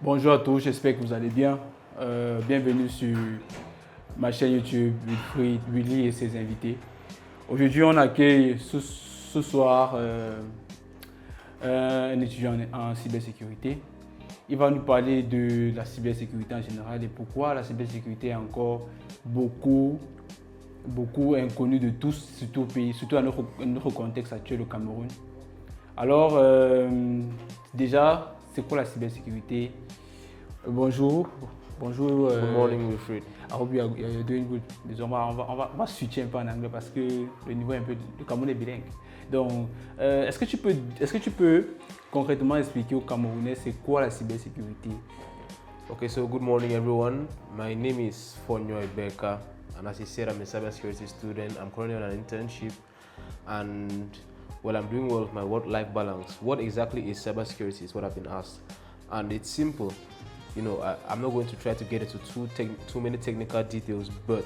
Bonjour à tous, j'espère que vous allez bien. Bienvenue sur ma chaîne YouTube Willy et ses invités. Aujourd'hui, on accueille ce soir un étudiant en cybersécurité. Il va nous parler de la cybersécurité en général et pourquoi la cybersécurité est encore beaucoup inconnue de tous, surtout au pays, surtout dans notre contexte actuel au Cameroun. Alors, déjà, c'est quoi la cybersécurité? Bonjour. Good morning, Wilfried. I hope you're doing good. Désolé, on va switcher un peu en anglais parce que le niveau est un peu, le Cameroun est bilingue. Donc, est-ce que tu peux concrètement expliquer aux Camerounais c'est quoi la cybersécurité? Okay, so good morning, everyone. My name is Fonyo Ibeka, and as I said, I'm a cybersecurity student. I'm currently on an internship, and well, I'm doing well with my work-life balance. What exactly is cybersecurity is what I've been asked, and it's simple. You know, I'm not going to try to get into too many technical details, but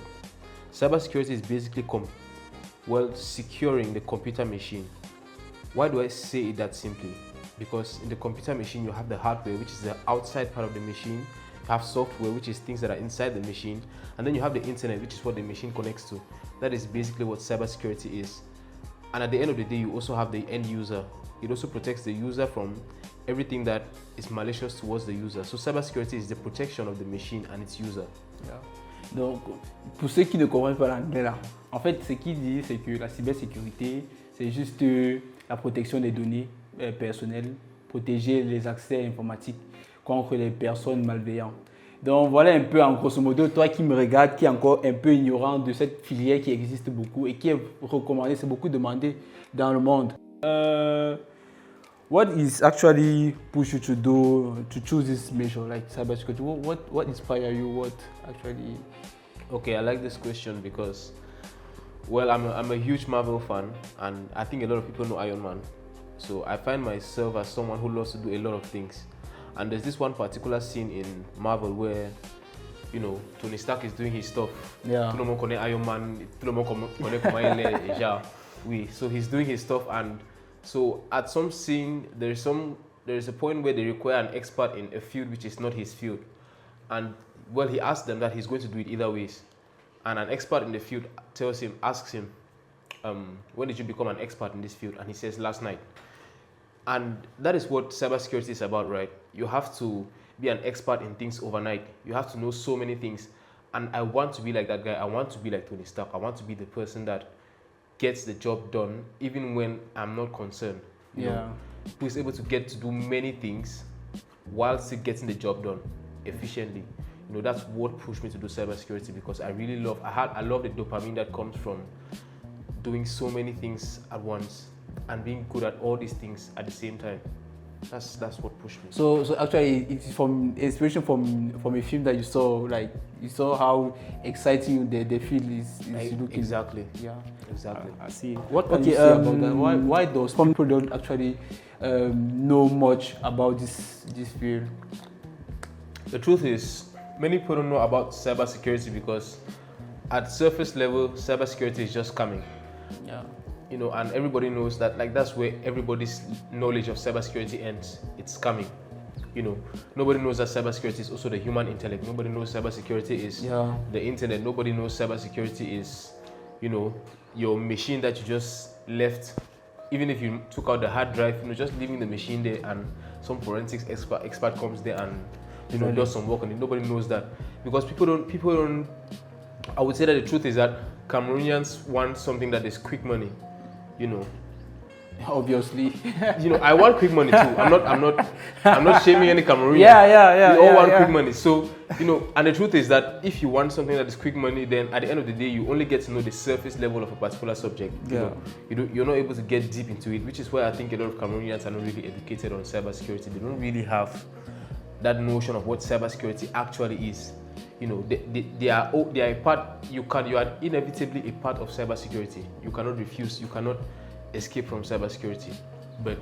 cybersecurity is basically securing the computer machine. Why do I say it that simply? Because in the computer machine, you have the hardware, which is the outside part of the machine. You have software, which is things that are inside the machine. And then you have the internet, which is what the machine connects to. That is basically what cybersecurity is. And at the end of the day, you also have the end user. It also protects the user from everything that is malicious towards the user. So cybersecurity is the protection of the machine and its user. Yeah. Donc, pour ceux qui ne comprennent pas l'anglais là, en fait, ce qu'il dit, c'est que la cybersécurité, c'est juste la protection des données personnelles, protéger les accès informatiques contre les personnes malveillantes. Donc voilà un peu en grosso modo, toi qui me regardes, qui est encore un peu ignorant de cette filière qui existe beaucoup et qui est recommandée, c'est beaucoup demandé dans le monde. What is actually push you to choose this major like cybersecurity? What inspired you? What actually? Okay, I like this question because, well, I'm a huge Marvel fan, and I think a lot of people know Iron Man. So I find myself as someone who loves to do a lot of things. And there's this one particular scene in Marvel where, you know, Tony Stark is doing his stuff. Yeah. Tout le monde connaît Iron Man, tout le monde connaît comment il est, genre, oui. So he's doing his stuff, and so at some scene, there's a point where they require an expert in a field which is not his field. And well, he asked them that he's going to do it either ways. And an expert in the field asks him, when did you become an expert in this field? And he says, last night. And that is what cybersecurity is about, right? You have to be an expert in things overnight. You have to know so many things. And I want to be like that guy. I want to be like Tony Stark. I want to be the person that gets the job done even when I'm not concerned. You know, who is able to get to do many things while still getting the job done efficiently. You know, that's what pushed me to do cybersecurity, because I really love the dopamine that comes from doing so many things at once and being good at all these things at the same time. That's what pushed me. So actually, it's from inspiration from a film that you saw. Like you saw how exciting the field is looking. Exactly. Yeah. Exactly. I see. What can you say about that? Why does some people don't actually know much about this field? The truth is, many people don't know about cybersecurity because at surface level, cybersecurity is just coming. Yeah. You know, and everybody knows that, like, that's where everybody's knowledge of cybersecurity ends. It's coming. You know, nobody knows that cybersecurity is also the human intellect. Nobody knows cybersecurity is the internet. Nobody knows cybersecurity is, you know, your machine that you just left. Even if you took out the hard drive, you know, just leaving the machine there, and some forensics expert comes there and, you know, does some work on it. Nobody knows that because people don't. I would say that the truth is that Cameroonians want something that is quick money. You know, obviously. You know, I want quick money too. I'm not shaming any Cameroonian. Yeah. We all want quick money. So, you know, and the truth is that if you want something that is quick money, then at the end of the day, you only get to know the surface level of a particular subject. You're not able to get deep into it, which is why I think a lot of Cameroonians are not really educated on cybersecurity. They don't really have that notion of what cybersecurity actually is. You know, they are a part. You are inevitably a part of cybersecurity. You cannot refuse. You cannot escape from cybersecurity. But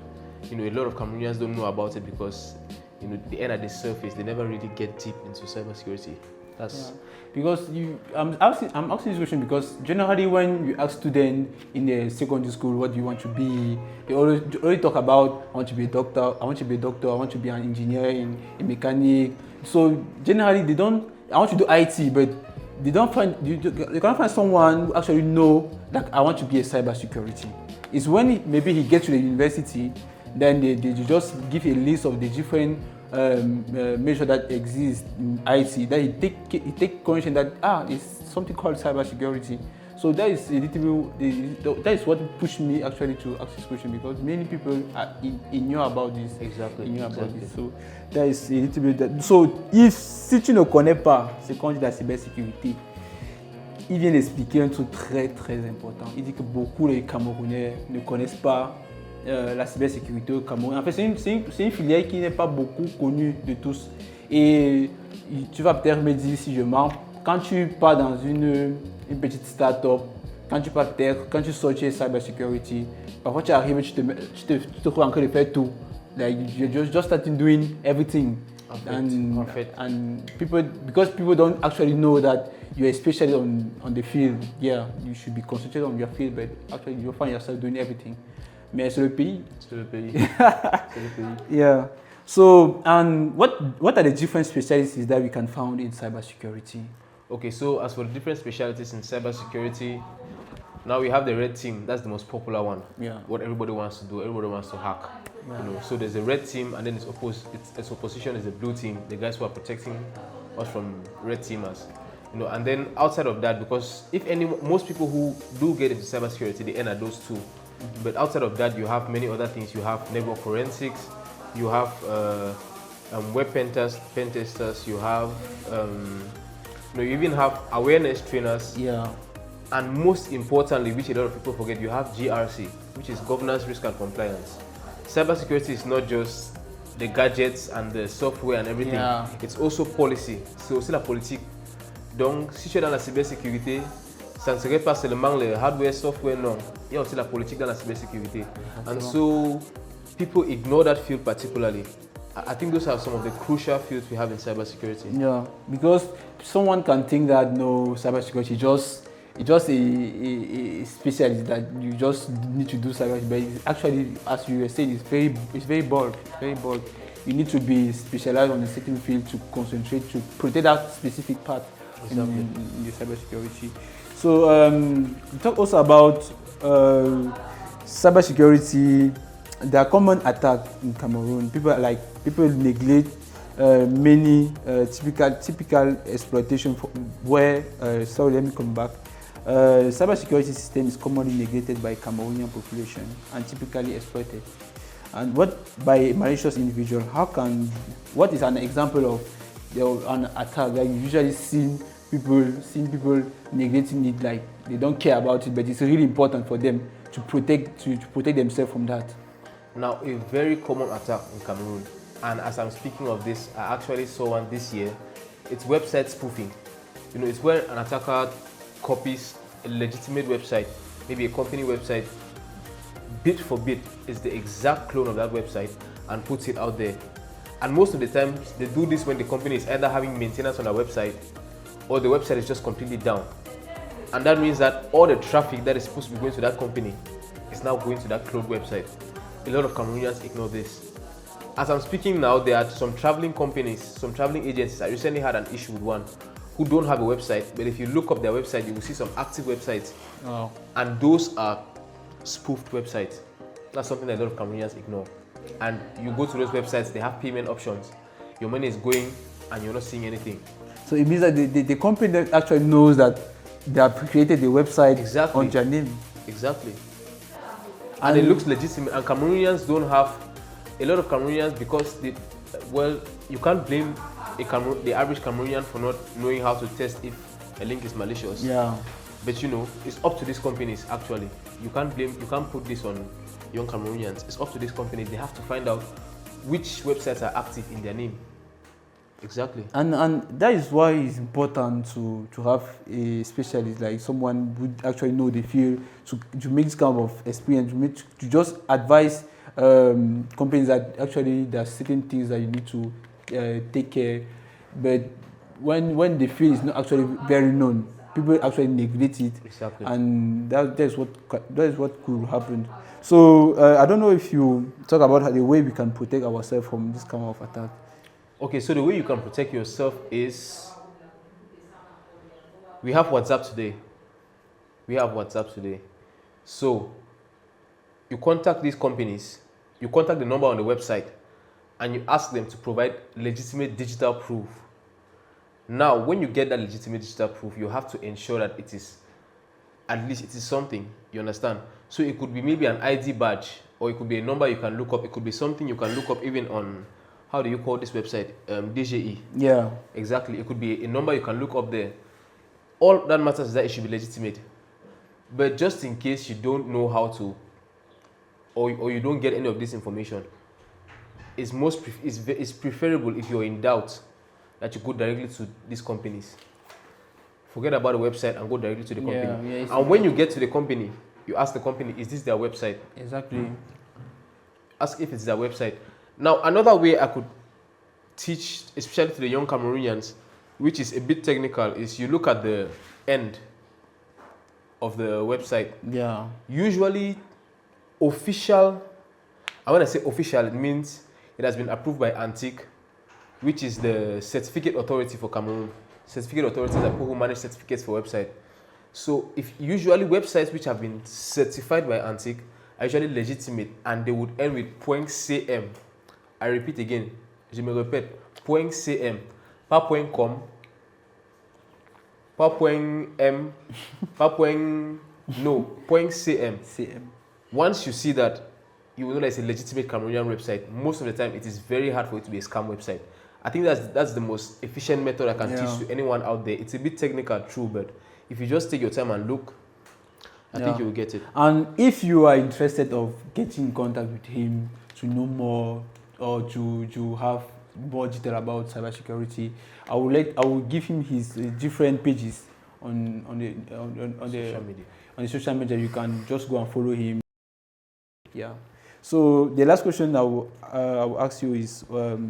you know, a lot of Cameroonians don't know about it because, you know, they end at the surface. They never really get deep into cybersecurity. That's Because I'm asking this question because generally when you ask students in the secondary school what do you want to be, they always talk about I want to be a doctor, I want to be a doctor, I want to be an engineer, a mechanic. So generally they don't. I want to do IT, but they don't find you can't find someone who actually know that I want to be a cybersecurity. It's when maybe he gets to the university, then they just give a list of the different measure that exists in IT, that he take conscience that it's something called cybersecurity. So that is a little bit, that is what pushed me actually to ask this question, because many people are in know about this. exactly. In know about Exactly. this. So that is a little bit that. So if si tu ne connais pas ce qu'on dit de la cybersécurité, il vient d'expliquer un truc très très important. Il dit que beaucoup de Camerounais ne connaissent pas la cybersécurité au Cameroun. En fait, c'est une filière qui n'est pas beaucoup connue de tous. Et tu vas peut-être me dire si je mens, quand tu pars dans une petite start-up, quand tu sors chez Cybersecurity, parfois tu arrives et tu te trouves en train de faire tout. Like you're just starting doing everything. And because people don't actually know that you're a specialist on the field. Yeah, you should be concentrated on your field, but actually you find yourself doing everything. Mais c'est le pays. C'est le pays. C'est le pays. Yeah. So, and what are the different specialties that we can find in cybersecurity? Okay, so as for the different specialties in cybersecurity, now we have the red team. That's the most popular one. Yeah. What everybody wants to do, everybody wants to hack. Yeah. You know, so there's a red team, and then its opposition is the blue team. The guys who are protecting us from red teamers. You know, and then outside of that, because most people who do get into cybersecurity, they end at those two. Mm-hmm. But outside of that, you have many other things. You have network forensics. You have web pen testers. You have you even have awareness trainers. Yeah. And most importantly, which a lot of people forget, you have GRC, which is governance, risk, and compliance. Cybersecurity is not just the gadgets and the software and everything. Yeah. It's also policy. C'est aussi la politique. Donc, si tu es dans la cybersécurité, ça ne serait pas seulement le hardware, software, non. Il y a aussi la politique dans la cybersécurité. And so, people ignore that field particularly. I think those are some of the crucial fields we have in cybersecurity. Yeah, because someone can think that no, cybersecurity it's just a specialist that you just need to do cybersecurity, but it's actually, as you were saying, it's very broad. You need to be specialized on a certain field to concentrate to protect that specific part in the cybersecurity. So we talk also about cybersecurity. There are common attacks in Cameroon. People neglect many typical exploitation where. Sorry, let me come back. Cybersecurity system is commonly neglected by Cameroonian population and typically exploited. And what by malicious individual? What is an example of an attack that you usually see people neglecting it, like they don't care about it, but it's really important for them to protect themselves from that. Now, a very common attack in Cameroon, and as I'm speaking of this, I actually saw one this year. It's website spoofing. You know, it's where an attacker copies a legitimate website, maybe a company website, bit for bit is the exact clone of that website and puts it out there. And most of the time, they do this when the company is either having maintenance on their website or the website is just completely down. And that means that all the traffic that is supposed to be going to that company is now going to that cloned website. A lot of Cameroonians ignore this. As I'm speaking now, there are some traveling companies, some traveling agencies. I recently had an issue with one who don't have a website, but if you look up their website, you will see some active websites. Oh. And those are spoofed websites. That's something that a lot of Cameroonians ignore. And you go to those websites, they have payment options. Your money is going and you're not seeing anything. So it means that the company that actually knows that they have created the website on their name. Exactly. And it looks legitimate. And Cameroonians don't have, a lot of Cameroonians, because you can't blame the average Cameroonian for not knowing how to test if a link is malicious. Yeah. But you know, it's up to these companies actually. You can't put this on young Cameroonians. It's up to these companies. They have to find out which websites are active in their name. Exactly. And that is why it's important to have a specialist, like someone who actually know the field, to make this kind of experience, to just advise companies that actually there are certain things that you need to take care. But when the field is not actually very known, people actually neglect it, Exactly. and that is what could happen. So I don't know if you talk about the way we can protect ourselves from this kind of attack. Okay, so the way you can protect yourself is we have WhatsApp today. So you contact these companies, you contact the number on the website, and you ask them to provide legitimate digital proof. Now, when you get that legitimate digital proof, you have to ensure that it is, at least it is something, you understand? So it could be maybe an ID badge, or it could be a number you can look up. It could be something you can look up even on, how do you call this website? DJE. Yeah. Exactly. It could be a number you can look up there. All that matters is that it should be legitimate. But just in case you don't know how to, or you don't get any of this information, it's preferable if you're in doubt that you go directly to these companies. Forget about the website and go directly to the company. Yeah, and when you get to the company, you ask the company, is this their website? Exactly. Ask if it's their website. Now, another way I could teach, especially to the young Cameroonians, which is a bit technical, is you look at the end of the website. Yeah. Usually, official, and when I say official, it means it has been approved by Antique, which is the certificate authority for Cameroon. Certificate authorities are people who manage certificates for website. So if usually websites which have been certified by Antique are usually legitimate, and they would end with .cm. I repeat again, je me répète, .cm, pas .com, pas .m, pas no, .cm. CM. Once you see that, you will know that it's a legitimate Cameroonian website. Most of the time, it is very hard for it to be a scam website. I think that's the most efficient method I can teach to anyone out there. It's a bit technical, true, but if you just take your time and look, I think you will get it. And if you are interested of getting in contact with him to know more or to have more detail about cybersecurity, I will give him his different pages on the social media. You can just go and follow him. Yeah. So the last question I will ask you is,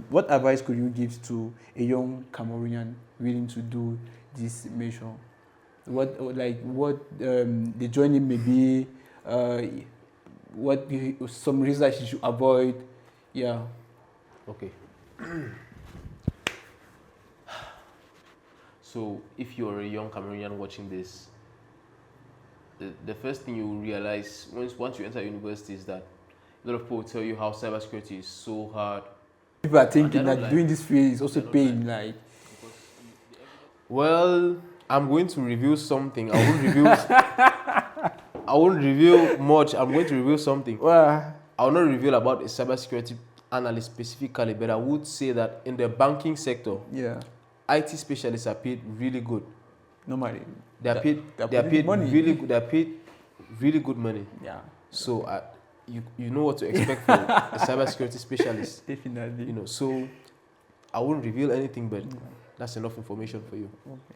what advice could you give to a young Cameroonian willing to do this mission? What the journey may be, some reasons you should avoid. Yeah. Okay. So if you're a young Cameroonian watching this, the first thing you will realize once you enter university is that a lot of people tell you how cybersecurity is so hard. People are thinking that doing this field is also paying, like. Well, I'm going to reveal something. I won't reveal much. I'm going to reveal something. Well, I will not reveal about a cybersecurity analyst specifically, but I would say that in the banking sector, IT specialists are paid really good. Normally, they're paid really good money. Yeah. So you know what to expect from a cybersecurity specialist. Definitely. You know, so I won't reveal anything, but that's enough information for you. Okay.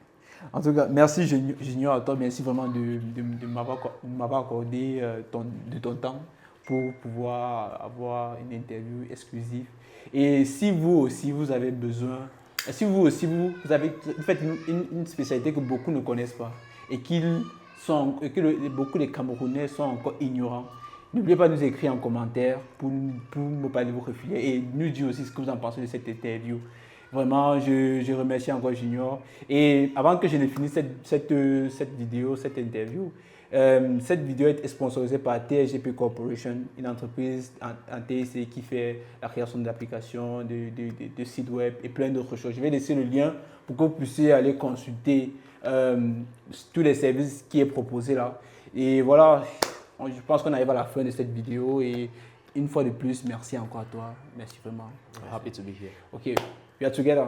En tout cas, merci Junior à toi, merci vraiment de m'avoir accordé de ton temps pour pouvoir avoir une interview exclusive. Et si vous aussi vous avez besoin, si vous aussi vous avez fait une spécialité que beaucoup ne connaissent pas et que beaucoup de Camerounais sont encore ignorants, n'oubliez pas de nous écrire en commentaire pour me parler de vos reflets et nous dire aussi ce que vous en pensez de cette interview. Vraiment, je remercie encore Junior. Et avant que je ne finisse cette vidéo, cette interview, cette vidéo est sponsorisée par TSGP Corporation, une entreprise en TIC qui fait la création d'applications, de sites web et plein d'autres choses. Je vais laisser le lien pour que vous puissiez aller consulter tous les services qui est proposé là. Et voilà, je pense qu'on arrive à la fin de cette vidéo et une fois de plus, merci encore à toi. Merci vraiment. I'm happy to be here. Okay, we are together.